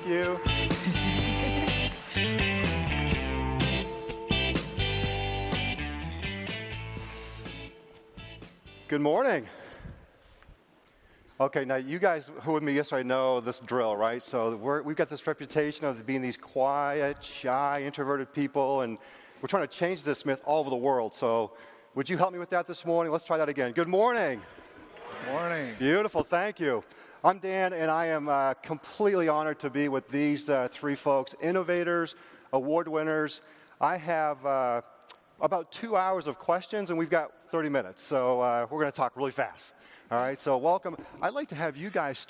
Thank you. Good morning. Okay, now you guys who were with me yesterday know this drill, right? So we've got this reputation of being these quiet, shy, introverted people, and we're trying to change this myth all over the world. So would you help me with that this morning? Let's try that again. Good morning. Good morning. Beautiful, thank you. I'm Dan, and I am completely honored to be with these three folks, innovators, award winners. I have about 2 hours of questions, and we've got 30 minutes, so we're going to talk really fast. All right, so welcome. I'd like to have you guys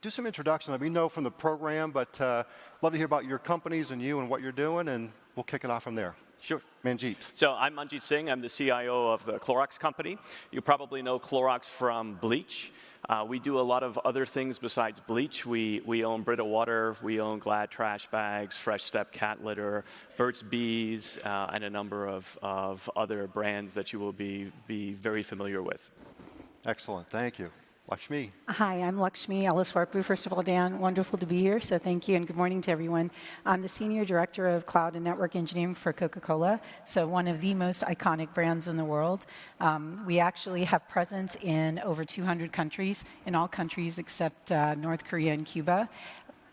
do some introduction. We know from the program, but love to hear about your companies and you and what you're doing, and we'll kick it off from there. Sure. Manjit. So I'm Manjit Singh. I'm the CIO of the Clorox company. You probably know Clorox from bleach. We do a lot of other things besides bleach. We own Brita Water, we own Glad trash bags, Fresh Step cat litter, Burt's Bees, and a number of other brands that you will be very familiar with. Excellent, thank you. Lakshmi. Hi, I'm Lakshmi, Eleswarpu. First of all, Dan, wonderful to be here, so thank you, and good morning to everyone. I'm the Senior Director of Cloud and Network Engineering for Coca-Cola, so one of the most iconic brands in the world. We actually have presence in over 200 countries, in all countries except North Korea and Cuba.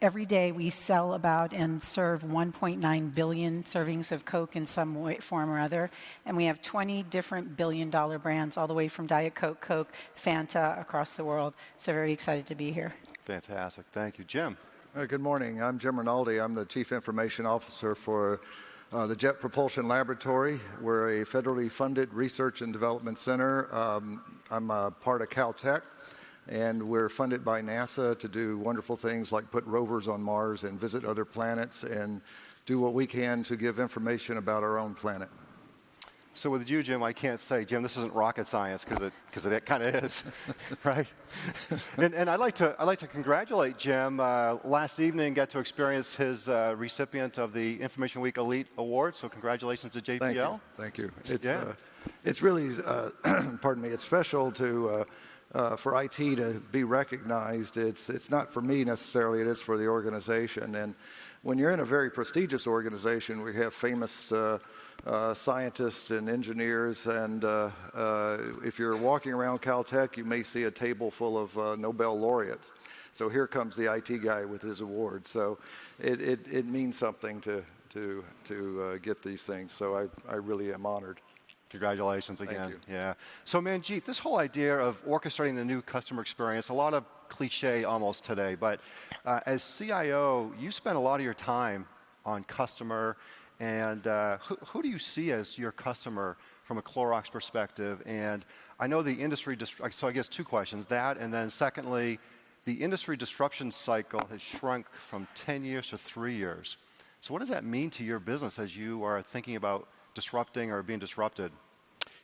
Every day we sell about and serve 1.9 billion servings of Coke in some way, form or other. And we have 20 different billion-dollar brands, all the way from Diet Coke, Coke, Fanta, across the world. So very excited to be here. Fantastic. Thank you. Jim. Good morning. I'm Jim Rinaldi. I'm the Chief Information Officer for the Jet Propulsion Laboratory. We're a federally funded research and development center. I'm a part of Caltech. And we're funded by NASA to do wonderful things like put rovers on Mars and visit other planets and do what we can to give information about our own planet. So with you, Jim, I can't say, Jim, this isn't rocket science because it kind of is, right? and I'd like to congratulate Jim. Last evening, got to experience his recipient of the Information Week Elite Award. So congratulations to JPL. Thank you. It's really, pardon me, it's special to. For IT to be recognized. It's not for me necessarily, it is for the organization. And when you're in a very prestigious organization, we have famous scientists and engineers, and if you're walking around Caltech, you may see a table full of Nobel laureates. So here comes the IT guy with his award. So it means something to get these things. So I really am honored. Congratulations again. Thank you. Yeah. So Manjit, this whole idea of orchestrating the new customer experience, a lot of cliche almost today, but as CIO, you spend a lot of your time on customer, and who do you see as your customer from a Clorox perspective? And I know the industry, so I guess two questions, that, and then secondly, the industry disruption cycle has shrunk from 10 years to 3 years. So what does that mean to your business as you are thinking about disrupting or being disrupted?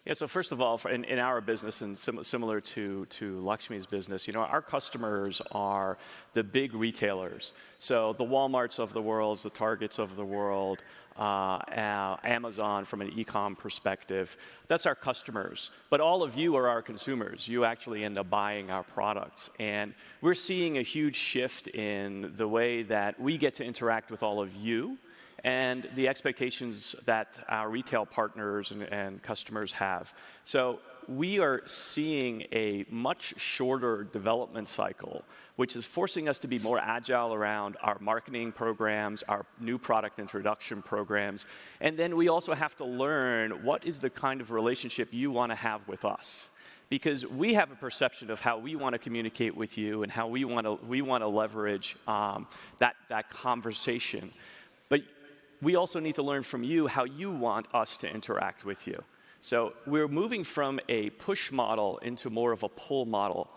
Yeah, so first of all, in our business, and similar to Lakshmi's business, our customers are the big retailers. So the Walmarts of the world, the Targets of the world, Amazon from an e-com perspective, that's our customers. But all of you are our consumers. You actually end up buying our products. And we're seeing a huge shift in the way that we get to interact with all of you, and the expectations that our retail partners and customers have. So we are seeing a much shorter development cycle, which is forcing us to be more agile around our marketing programs, our new product introduction programs, and then we also have to learn what is the kind of relationship you want to have with us. Because we have a perception of how we want to communicate with you and how we want to leverage that conversation. But we also need to learn from you how you want us to interact with you. So we're moving from a push model into more of a pull model.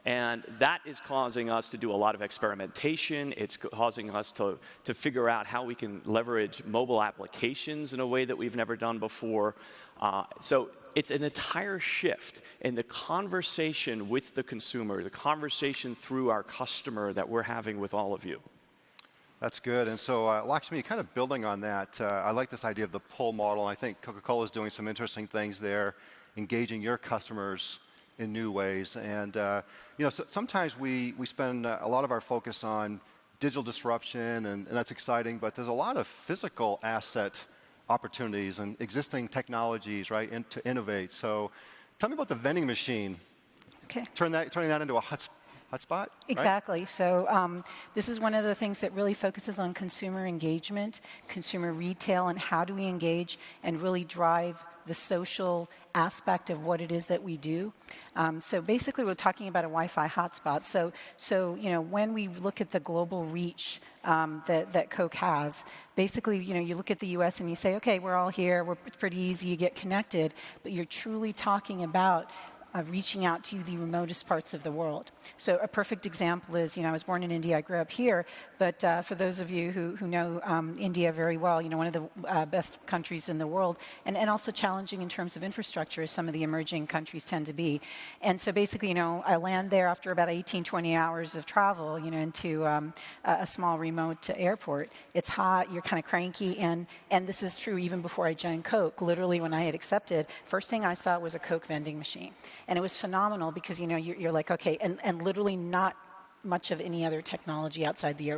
And that is causing us to do a lot of experimentation. It's causing us to figure out how we can leverage mobile applications in a way that we've never done before. So it's an entire shift in the conversation with the consumer, the conversation through our customer that we're having with all of you. That's good. And so, Lakshmi, kind of building on that, I like this idea of the pull model. I think Coca-Cola is doing some interesting things there, engaging your customers in new ways. And sometimes we spend a lot of our focus on digital disruption, and that's exciting, but there's a lot of physical asset opportunities and existing technologies, right, to innovate. So tell me about the vending machine. Okay. Turning that into a hotspot? Exactly. Right? So this is one of the things that really focuses on consumer engagement, consumer retail, and how do we engage and really drive the social aspect of what it is that we do. So basically, we're talking about a Wi-Fi hotspot. So you know, when we look at the global reach that Coke has, basically, you know, you look at the U.S. and you say, okay, we're all here. It's pretty easy. You get connected, but you're truly talking about reaching out to the remotest parts of the world. So a perfect example is, you know, I was born in India, I grew up here, but for those of you who know India very well, you know, one of the best countries in the world, and also challenging in terms of infrastructure as some of the emerging countries tend to be. And so basically, you know, I land there after about 18, 20 hours of travel, you know, into a small remote airport. It's hot, you're kind of cranky, and this is true even before I joined Coke. Literally, when I had accepted, first thing I saw was a Coke vending machine. And it was phenomenal because, you know, you're like, okay, and literally not much of any other technology outside the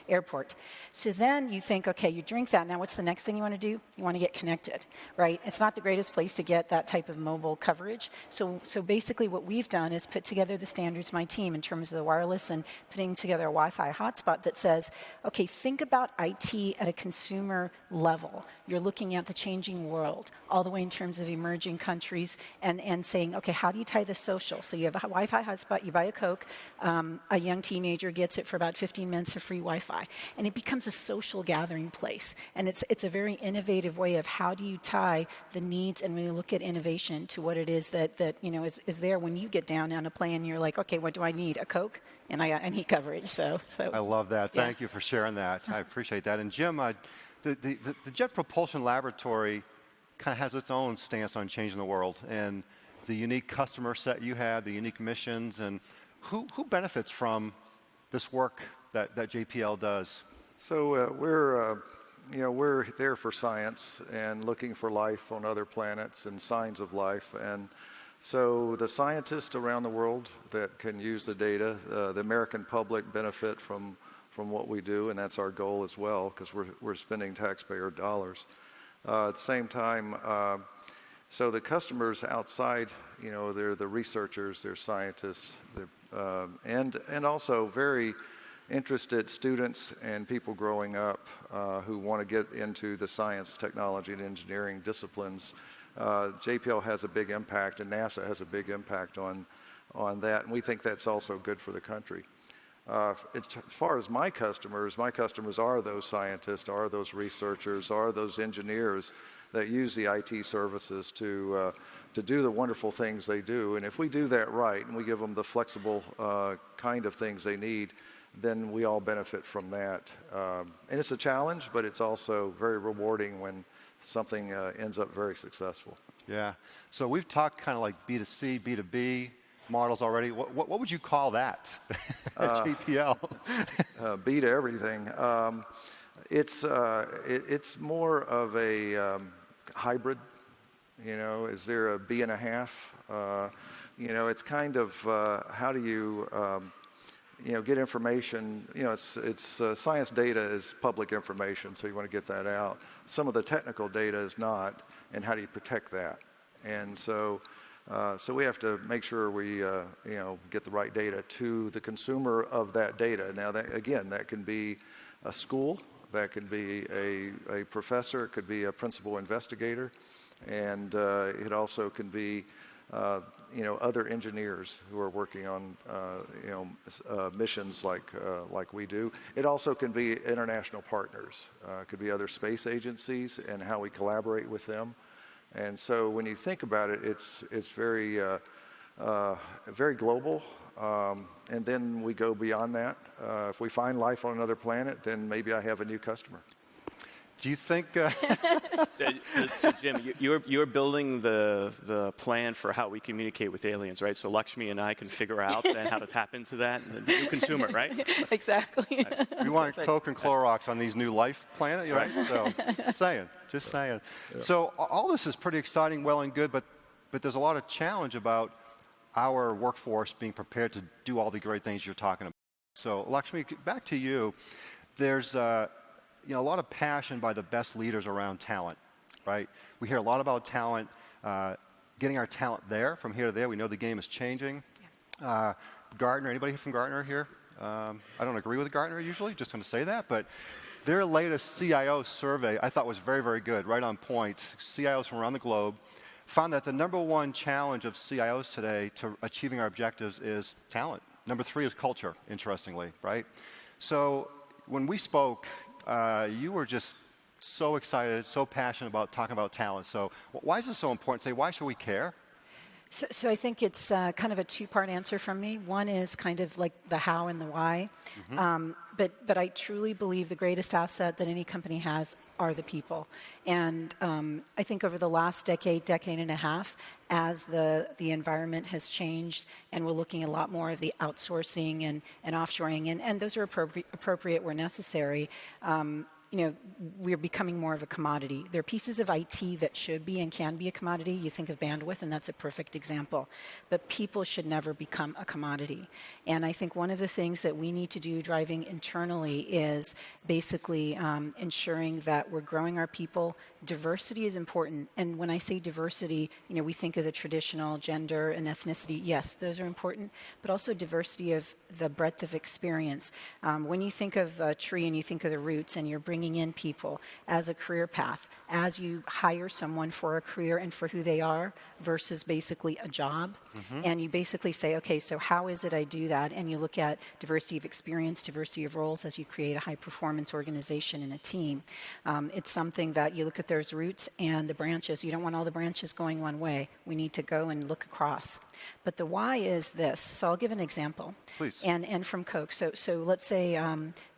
airport. So then you think, okay, you drink that. Now what's the next thing you want to do? You want to get connected, right? It's not the greatest place to get that type of mobile coverage. So basically what we've done is put together the standards, my team, in terms of the wireless, and putting together a Wi-Fi hotspot that says, okay, think about IT at a consumer level. You're looking at the changing world, all the way in terms of emerging countries, and saying, okay, how do you tie this social? So you have a Wi-Fi hotspot, you buy a Coke, a young teenager gets it for about 15 minutes of free Wi-Fi, and it becomes a social gathering place. And it's a very innovative way of how do you tie the needs and really look at innovation to what it is that you know is there when you get down on a plane. You're like, okay, what do I need? A Coke, and I need coverage. So I love that. Thank you for sharing that. I appreciate that. And Jim, the Jet Propulsion Laboratory kind of has its own stance on changing the world, and the unique customer set you have, the unique missions, and who benefits from this work that JPL does? So we're there for science and looking for life on other planets and signs of life. And so the scientists around the world that can use the data, the American public benefit from what we do, and that's our goal as well, because we're spending taxpayer dollars. At the same time, so the customers outside, you know, they're the researchers, they're scientists, and also very interested students and people growing up who want to get into the science, technology, and engineering disciplines. JPL has a big impact, and NASA has a big impact on that, and we think that's also good for the country. As far as my customers are those scientists, are those researchers, are those engineers that use the IT services to do the wonderful things they do. And if we do that right, and we give them the flexible kind of things they need, then we all benefit from that. And it's a challenge, but it's also very rewarding when something ends up very successful. Yeah. So we've talked kind of like B2C, B2B models already. What would you call that at JPL? B to everything. It's more of a hybrid. You know, is there a B and a half? You know, it's kind of how do you you know, get information. You know, it's science data is public information, so you want to get that out. Some of the technical data is not, and how do you protect that? And so we have to make sure we you know, get the right data to the consumer of that data. Now, that, again, that can be a school, that can be a professor, it could be a principal investigator, and it also can be you know, other engineers who are working on you know, missions like we do. It also can be international partners. It could be other space agencies and how we collaborate with them. And so when you think about it, it's very very global. And then we go beyond that. If we find life on another planet, then maybe I have a new customer. Do you think? So Jim, you're building the plan for how we communicate with aliens, right? So Lakshmi and I can figure out then how to tap into that, and the new consumer, right? Exactly. We want Coke and Clorox on these new life planet, right? So, just saying. Yeah. So all this is pretty exciting, well and good, but there's a lot of challenge about our workforce being prepared to do all the great things you're talking about. So, Lakshmi, back to you. There's a lot of passion by the best leaders around talent, right? We hear a lot about talent, getting our talent there, from here to there. We know the game is changing. Yeah. Gartner, anybody from Gartner here? I don't agree with Gartner usually, just going to say that, but their latest CIO survey I thought was very, very good, right on point. CIOs from around the globe found that the #1 challenge of CIOs today to achieving our objectives is talent. #3 is culture, interestingly, right? So when we spoke, you were just so excited, so passionate about talking about talent. So why is this so important? Say, why should we care? So I think it's kind of a two-part answer from me. One is kind of like the how and the why. But I truly believe the greatest asset that any company has are the people. And I think over the last decade and a half, as the environment has changed and we're looking a lot more of the outsourcing and offshoring, and those are appropriate where necessary, we're becoming more of a commodity. There are pieces of IT that should be and can be a commodity. You think of bandwidth, and that's a perfect example. But people should never become a commodity. And I think one of the things that we need to do driving internally is basically ensuring that we're growing our people. Diversity is important. And when I say diversity, we think of the traditional gender and ethnicity. Yes, those are important, but also diversity of the breadth of experience. When you think of a tree and you think of the roots and you're bringing in people as a career path, as you hire someone for a career and for who they are versus basically a job, and you basically say, okay, so how is it I do that? And you look at diversity of experience, diversity of roles as you create a high-performance organization and a team. It's something that you look at those roots and the branches. You don't want all the branches going one way. We need to go and look across. But the why is this. So I'll give an example. Please. And from Coke. So let's say,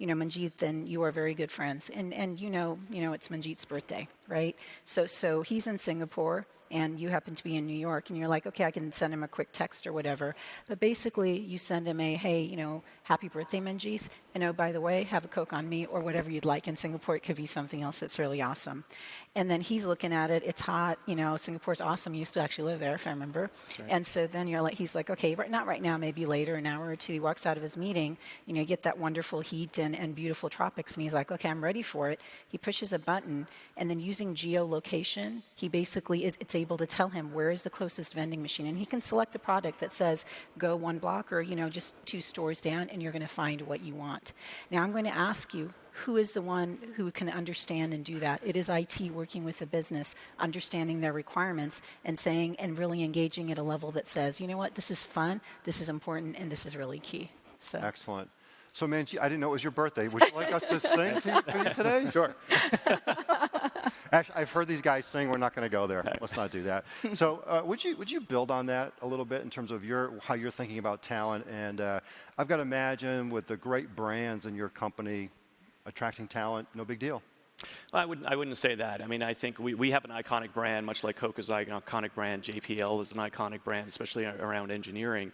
Manjit and you are very good friends. And it's Manjit's birthday, right? So he's in Singapore and you happen to be in New York and you're like, okay, I can send him a quick text or whatever. But basically you send him a, hey, happy birthday, Manjit. And oh, by the way, have a Coke on me or whatever you'd like. In Singapore, it could be something else that's really awesome. And then he's looking at it. It's hot. Singapore's awesome. You used to actually live there, if I remember. Right. And so then he's like, okay, not right now, maybe later, an hour or two. He walks out of his meeting, you get that wonderful heat and beautiful tropics. And he's like, okay, I'm ready for it. He pushes a button. And then using geolocation, he basically it's able to tell him where is the closest vending machine. And he can select the product that says, go 1 block or, just 2 stores down, and you're going to find what you want. Now, I'm going to ask you, who is the one who can understand and do that? It is IT working with the business, understanding their requirements and saying and really engaging at a level that says, you know what, this is fun, this is important, and this is really key. So. Excellent. So, Manjit, I didn't know it was your birthday. Would you like us to sing for you today? Sure. Actually, I've heard these guys sing. We're not going to go there. Let's not do that. So, would you build on that a little bit in terms of how you're thinking about talent? And I've got to imagine with the great brands in your company, attracting talent, no big deal. Well, I wouldn't say that. I mean, I think we have an iconic brand, much like Coke is an iconic brand. JPL is an iconic brand, especially around engineering.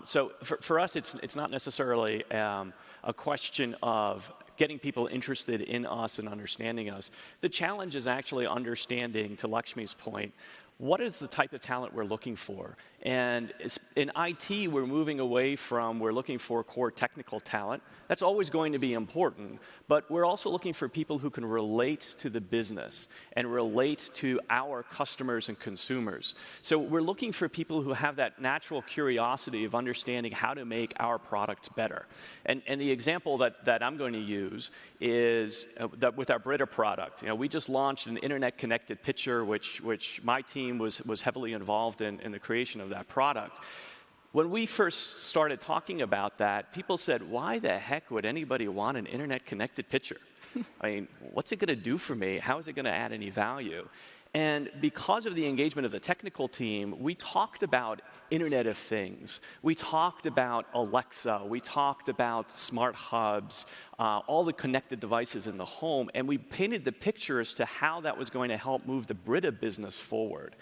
So for us, it's not necessarily a question of getting people interested in us and understanding us. The challenge is actually understanding, to Lakshmi's point, what is the type of talent we're looking for? And in IT, we're moving away from, we're looking for core technical talent. That's always going to be important, but we're also looking for people who can relate to the business and relate to our customers and consumers. So we're looking for people who have that natural curiosity of understanding how to make our products better. And the example that I'm going to use is that with our Brita product. We just launched an internet-connected pitcher, which my team was heavily involved in the creation of that product. When we first started talking about that, people said, why the heck would anybody want an internet-connected pitcher? I mean, what's it going to do for me? How is it going to add any value? And because of the engagement of the technical team, we talked about Internet of Things. We talked about Alexa. We talked about smart hubs, all the connected devices in the home, and we painted the picture as to how that was going to help move the Brita business forward.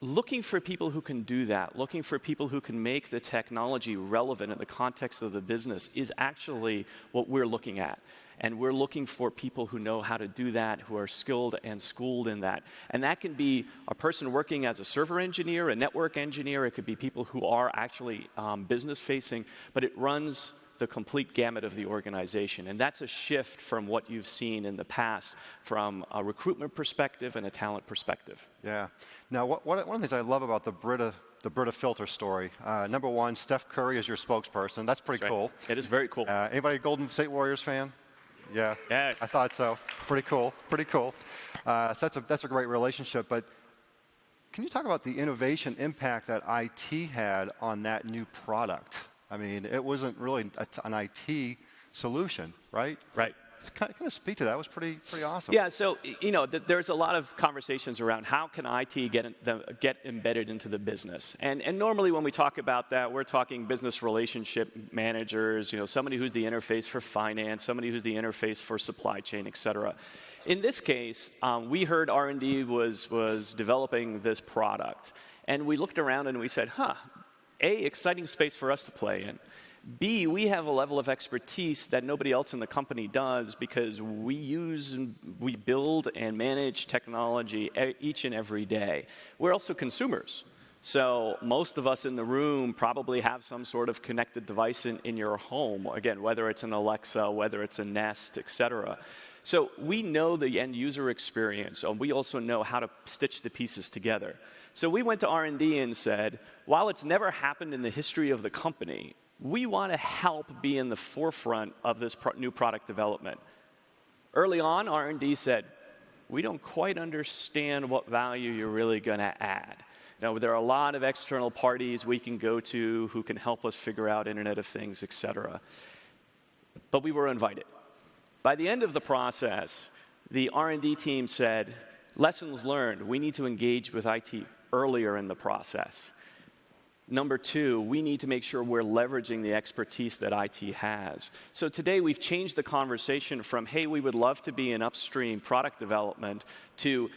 looking for people who can do that, looking for people who can make the technology relevant in the context of the business is actually what we're looking at. And we're looking for people who know how to do that, who are skilled and schooled in that. And that can be a person working as a server engineer, a network engineer. It could be people who are actually business-facing, but it runs the complete gamut of the organization. And that's a shift from what you've seen in the past from a recruitment perspective and a talent perspective. Yeah. Now, one of the things I love about the Brita filter story, number one, Steph Curry is your spokesperson. That's pretty cool. It is very cool. Anybody a Golden State Warriors fan? Yeah, yeah, I thought so. Pretty cool, pretty cool. So that's a great relationship, but can you talk about the innovation impact that IT had on that new product? I mean, it wasn't really an IT solution, right? Right. Kind of speak to that. It was pretty awesome. Yeah, so there's a lot of conversations around how can IT get embedded into the business, and normally when we talk about that, we're talking business relationship managers, somebody who's the interface for finance, somebody who's the interface for supply chain, et cetera. In this case, we heard R&D was developing this product, and we looked around and we said, A, exciting space for us to play in. B, we have a level of expertise that nobody else in the company does because we build and manage technology each and every day. We're also consumers. So most of us in the room probably have some sort of connected device in your home, again, whether it's an Alexa, whether it's a Nest, et cetera. So we know the end user experience, and we also know how to stitch the pieces together. So we went to R&D and said, while it's never happened in the history of the company, we want to help be in the forefront of this new product development. Early on, R&D said, we don't quite understand what value you're really going to add. Now, there are a lot of external parties we can go to who can help us figure out Internet of Things, et cetera. But we were invited. By the end of the process, the R&D team said, lessons learned, we need to engage with IT earlier in the process. Number two, we need to make sure we're leveraging the expertise that IT has. So today we've changed the conversation from, hey, we would love to be in upstream product development, to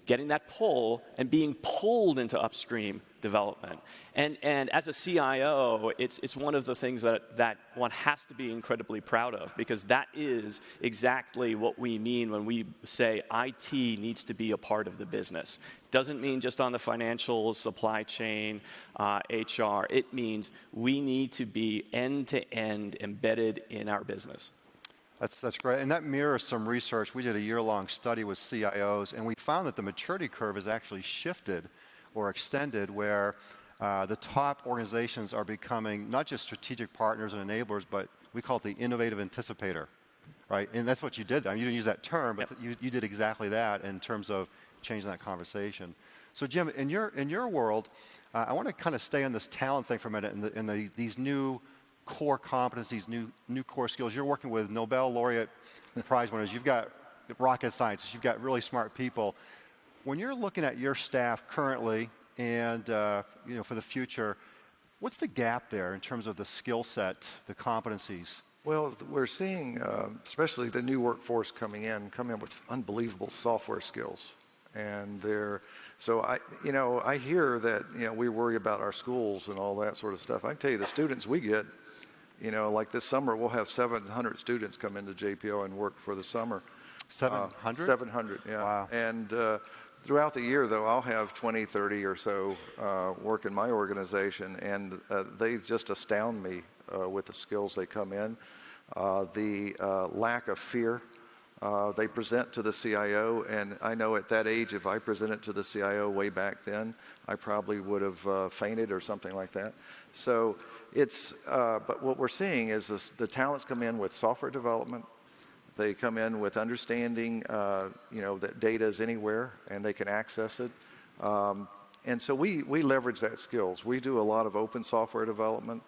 getting that pull and being pulled into upstream development. And as a CIO, it's one of the things that one has to be incredibly proud of, because that is exactly what we mean when we say IT needs to be a part of the business. Doesn't mean just on the financials, supply chain, HR. It means we need to be end-to-end embedded in our business. That's great, and that mirrors some research. We did a year-long study with CIOs, and we found that the maturity curve has actually shifted or extended, where the top organizations are becoming not just strategic partners and enablers, but we call it the innovative anticipator, right? And that's what you did. I mean, you didn't use that term, but you did exactly that in terms of changing that conversation. So, Jim, in your world, I want to kind of stay on this talent thing for a minute, these new core competencies, new core skills. You're working with Nobel laureate prize winners. You've got rocket scientists. You've got really smart people. When you're looking at your staff currently and for the future, what's the gap there in terms of the skill set, the competencies? Well, we're seeing, especially the new workforce coming in with unbelievable software skills, and I hear that we worry about our schools and all that sort of stuff. I can tell you the students we get. Like this summer, we'll have 700 students come into JPO and work for the summer. 700? 700, yeah. Wow. And throughout the year, though, I'll have 20, 30 or so work in my organization, and they just astound me with the skills they come in, the lack of fear. They present to the CIO, and I know at that age, if I presented to the CIO way back then, I probably would have fainted or something like that. So but what we're seeing is the talents come in with software development. They come in with understanding, that data is anywhere and they can access it. And so we leverage that skills. We do a lot of open software development,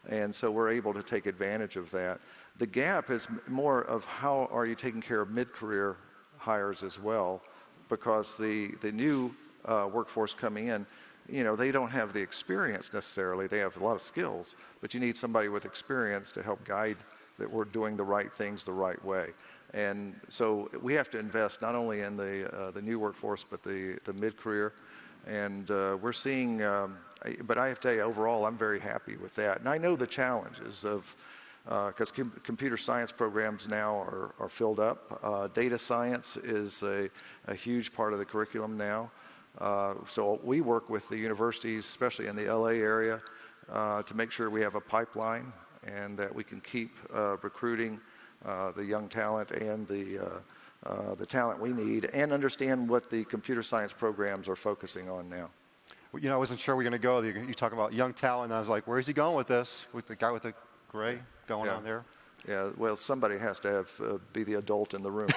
and so we're able to take advantage of that. The gap is more of how are you taking care of mid-career hires as well, because the new workforce coming in, they don't have the experience necessarily. They have a lot of skills, but you need somebody with experience to help guide that we're doing the right things the right way. And so we have to invest not only in the new workforce, but the mid-career. And we're seeing, but I have to tell you, overall, I'm very happy with that. And I know the challenges of, because computer science programs now are filled up. Data science is a huge part of the curriculum now. So we work with the universities, especially in the LA area, to make sure we have a pipeline and that we can keep recruiting the young talent and the talent we need, and understand what the computer science programs are focusing on now. You know, I wasn't sure we were going to go. You talk about young talent, and I was like, where's he going with this? With the guy with the gray going on there? Yeah, well, somebody has to be the adult in the room.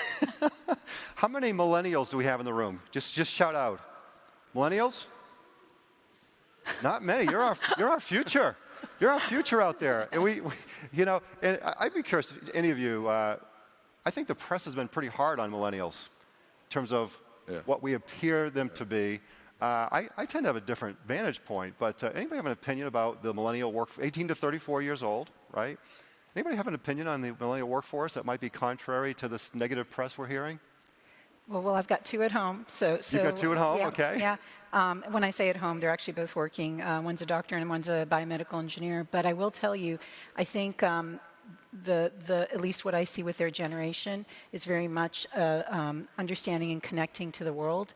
How many millennials do we have in the room? Just shout out. Millennials? Not many. You're our future. You're our future out there. And we you know, and I'd be curious, any of you, I think the press has been pretty hard on millennials in terms of what we appear them to be. I tend to have a different vantage point, but anybody have an opinion about the millennial 18 to 34 years old, right? Anybody have an opinion on the millennial workforce that might be contrary to this negative press we're hearing? Well, I've got two at home. So you've got two at home, okay. Yeah. When I say at home, they're actually both working. One's a doctor and one's a biomedical engineer. But I will tell you, I think at least what I see with their generation is very much understanding and connecting to the world,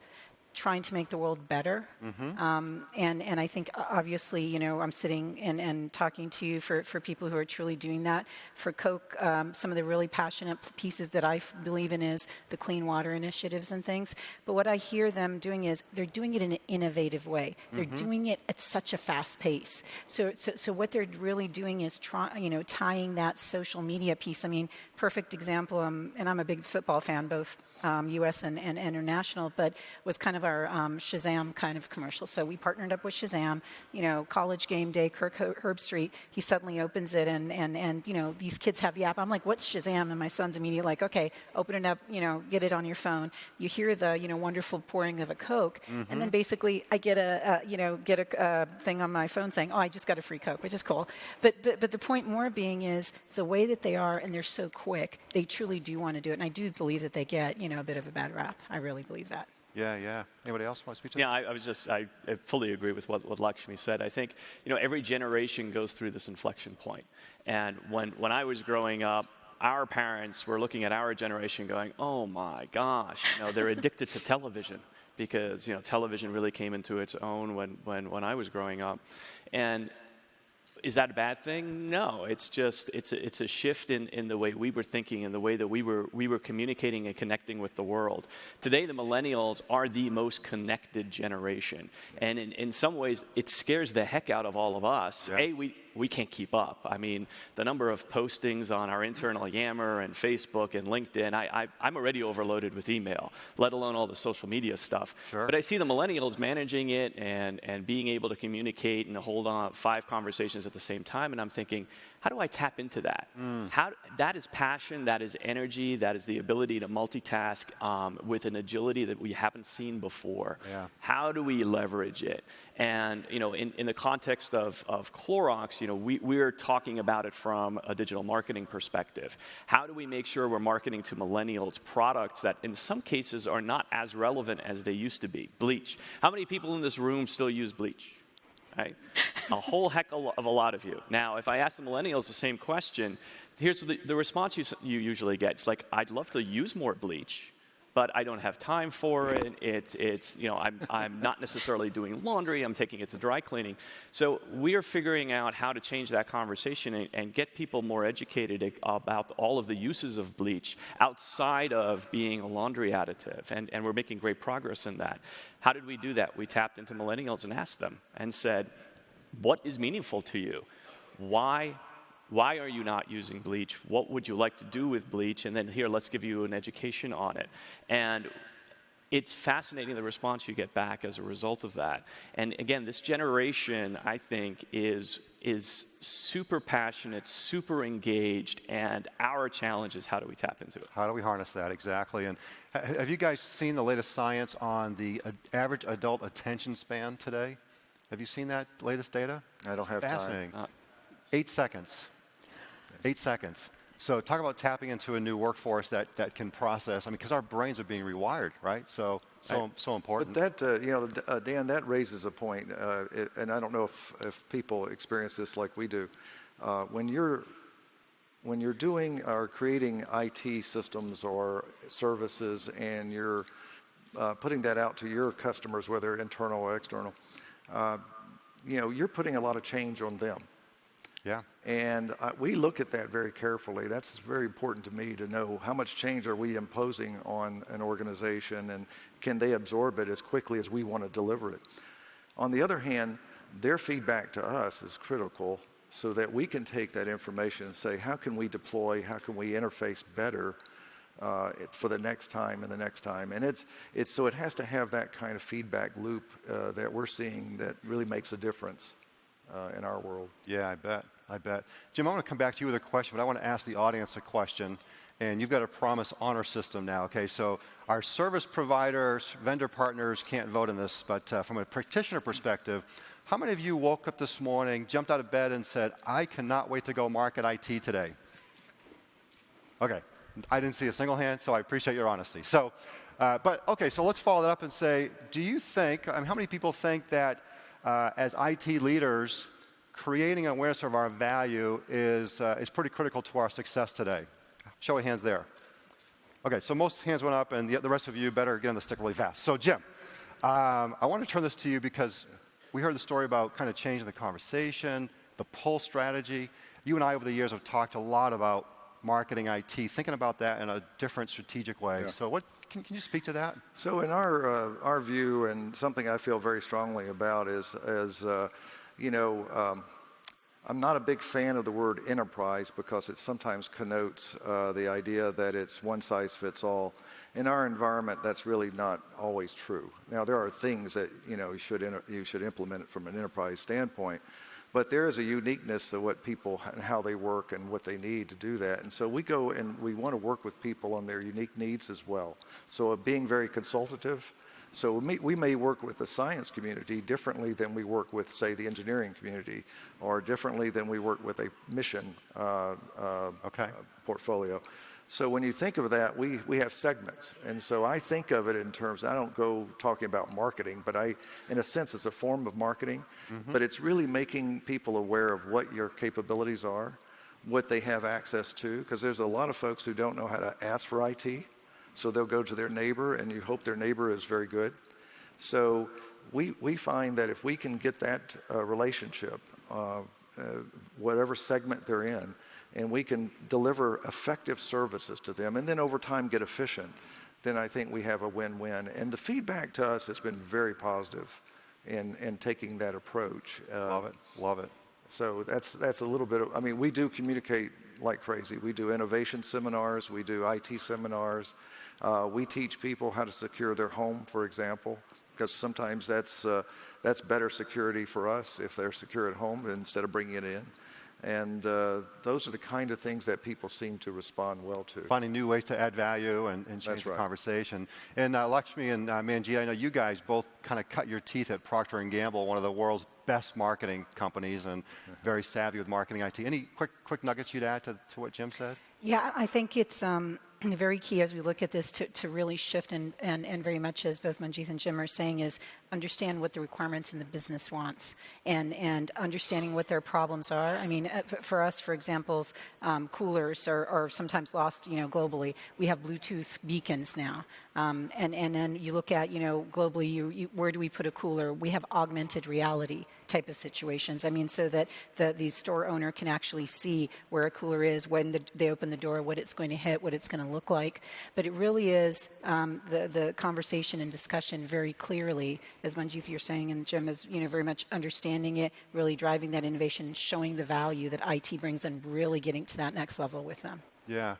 trying to make the world better. And I think obviously, you know, I'm sitting and talking to you for people who are truly doing that. For Coke, some of the really passionate pieces that I believe in is the clean water initiatives and things. But what I hear them doing is they're doing it in an innovative way. They're doing it at such a fast pace. So what they're really doing is tying that social media piece. I mean, perfect example, and I'm a big football fan, both U.S. and international, but was kind of our Shazam kind of commercial. So we partnered up with Shazam, you know, college game day, Kirk Herbstreit, he suddenly opens it and you know, these kids have the app. I'm like, what's Shazam? And my son's immediately like, okay, open it up, you know, get it on your phone. You hear the, you know, wonderful pouring of a Coke, and then basically I get a thing on my phone saying, oh, I just got a free Coke, which is cool. But the point more being is the way that they are, and they're so quick, they truly do want to do it. And I do believe that they get, you know, a bit of a bad rap. I really believe that. Yeah. Anybody else want to speak to that? Yeah, I fully agree with what Lakshmi said. I think, you know, every generation goes through this inflection point. And when I was growing up, our parents were looking at our generation going, oh my gosh, you know, they're addicted to television, because, you know, television really came into its own when I was growing up. And is that a bad thing? No, it's just it's a shift in the way we were thinking and the way that we were communicating and connecting with the world. Today, the millennials are the most connected generation, and in some ways, it scares the heck out of all of us. Yeah. We can't keep up. I mean, the number of postings on our internal Yammer and Facebook and LinkedIn, I'm already overloaded with email, let alone all the social media stuff. Sure. But I see the millennials managing it and being able to communicate and hold on 5 conversations at the same time, and I'm thinking, how do I tap into that? That is passion, that is energy, that is the ability to multitask with an agility that we haven't seen before. Yeah. How do we leverage it? And, you know, in the context of Clorox, you know, we're talking about it from a digital marketing perspective. How do we make sure we're marketing to millennials products that in some cases are not as relevant as they used to be? Bleach. How many people in this room still use bleach? Right? A whole heck of a lot of you. Now, if I ask the millennials the same question, here's the response you usually get. It's like, I'd love to use more bleach, but I don't have time for it. It's you know, I'm not necessarily doing laundry. I'm taking it to dry cleaning. So we are figuring out how to change that conversation and get people more educated about all of the uses of bleach outside of being a laundry additive. And we're making great progress in that. How did we do that? We tapped into millennials and asked them and said, what is meaningful to you? Why are you not using bleach? What would you like to do with bleach? And then here, let's give you an education on it. And it's fascinating the response you get back as a result of that. And again, this generation, I think, is super passionate, super engaged, and our challenge is how do we tap into it? How do we harness that, exactly? And have you guys seen the latest science on the average adult attention span today? Have you seen that latest data? I don't have fascinating. time. 8 seconds. 8 seconds. So talk about tapping into a new workforce that can process. I mean, because our brains are being rewired, right? So important. But that, Dan, that raises a point, and I don't know if people experience this like we do. When you're doing or creating IT systems or services, and you're putting that out to your customers, whether internal or external, you're putting a lot of change on them. Yeah. And we look at that very carefully. That's very important to me to know how much change are we imposing on an organization, and can they absorb it as quickly as we want to deliver it. On the other hand, their feedback to us is critical, so that we can take that information and say, how can we deploy, how can we interface better for the next time and the next time. And so it has to have that kind of feedback loop that we're seeing that really makes a difference in our world. Yeah, I bet. Jim, I want to come back to you with a question, but I want to ask the audience a question. And you've got a promise honor system now, okay? So our service providers, vendor partners can't vote in this, but from a practitioner perspective, how many of you woke up this morning, jumped out of bed and said, I cannot wait to go market IT today? Okay, I didn't see a single hand, so I appreciate your honesty. So, so let's follow that up and say, do you think, how many people think that as IT leaders, creating an awareness of our value is pretty critical to our success today? Show of hands there. Okay, so most hands went up, and the rest of you better get on the stick really fast. So Jim, I want to turn this to you because we heard the story about kind of changing the conversation, the pull strategy. You and I over the years have talked a lot about marketing IT, thinking about that in a different strategic way. Yeah. So can you speak to that? So in our view, and something I feel very strongly about is I'm not a big fan of the word enterprise because it sometimes connotes the idea that it's one size fits all. In our environment, that's really not always true. Now, there are things that you should implement it from an enterprise standpoint, but there is a uniqueness to what people and how they work and what they need to do that. And so we go and we want to work with people on their unique needs as well. So being very consultative. So we may work with the science community differently than we work with, say, the engineering community, or differently than we work with a mission portfolio. So when you think of that, we have segments. And so I think of it in terms, I don't go talking about marketing, but in a sense, it's a form of marketing. Mm-hmm. But it's really making people aware of what your capabilities are, what they have access to, because there's a lot of folks who don't know how to ask for IT. So they'll go to their neighbor, and you hope their neighbor is very good. So we find that if we can get that relationship, whatever segment they're in, and we can deliver effective services to them, and then over time get efficient, then I think we have a win-win. And the feedback to us has been very positive in taking that approach. Love it. So that's a little bit of, we do communicate like crazy. We do innovation seminars, we do IT seminars. We teach people how to secure their home, for example, because sometimes that's better security for us if they're secure at home instead of bringing it in. And those are the kind of things that people seem to respond well to. Finding new ways to add value and change the conversation. And Lakshmi and Manjit, I know you guys both kind of cut your teeth at Procter & Gamble, one of the world's best marketing companies, and very savvy with marketing IT. Any quick nuggets you'd add to what Jim said? Yeah, I think it's very key as we look at this to really shift and very much as both Manjit and Jim are saying is understand what the requirements in the business wants and understanding what their problems are. For us, for example, coolers are sometimes lost, globally. We have Bluetooth beacons now. And then you look at, globally, where do we put a cooler? We have augmented reality type of situations. So that the store owner can actually see where a cooler is, when they open the door, what it's going to hit, what it's going to look like. But it really is the conversation and discussion very clearly, as Manjit, you're saying, and Jim is very much understanding it, really driving that innovation and showing the value that IT brings and really getting to that next level with them. Yeah.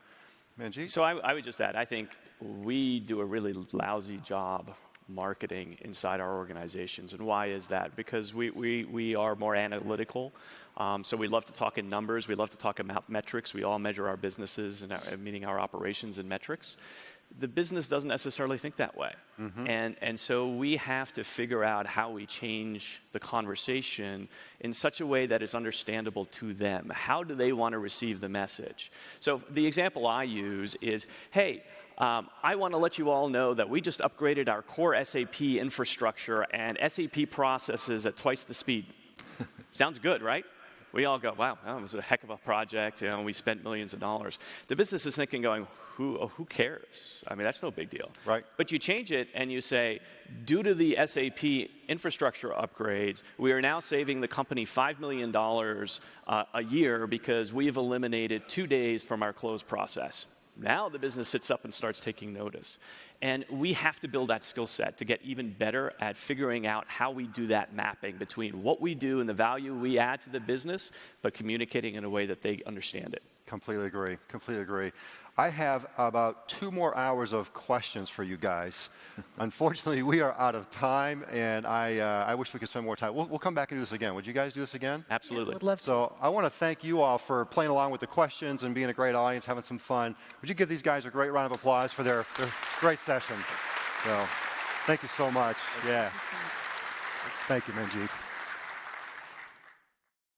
Manjit? So I would just add, I think we do a really lousy job marketing inside our organizations. And why is that? Because we are more analytical. So we love to talk in numbers. We love to talk about metrics. We all measure our businesses, and meaning our operations in metrics. the business doesn't necessarily think that way. And so we have to figure out how we change the conversation in such a way that is understandable to them. How do they want to receive the message? So the example I use is, hey, I want to let you all know that we just upgraded our core SAP infrastructure and SAP processes at twice the speed. Sounds good, right? We all go, wow, that was a heck of a project. You know, we spent millions of dollars. The business is thinking, going, who cares? I mean, that's no big deal. Right. But you change it and you say, due to the SAP infrastructure upgrades, we are now saving the company $5 million a year because we've eliminated 2 days from our close process. Now the business sits up and starts taking notice. And we have to build that skill set to get even better at figuring out how we do that mapping between what we do and the value we add to the business, but communicating in a way that they understand it. Completely agree. Completely agree. I have about 2 more hours of questions for you guys. Unfortunately, we are out of time, and I wish we could spend more time. We'll come back and do this again. Would you guys do this again? Absolutely. Would love to. So I want to thank you all for playing along with the questions and being a great audience, having some fun. Would you give these guys a great round of applause for their great session? So thank you so much. Yeah. Thank you, Manjit.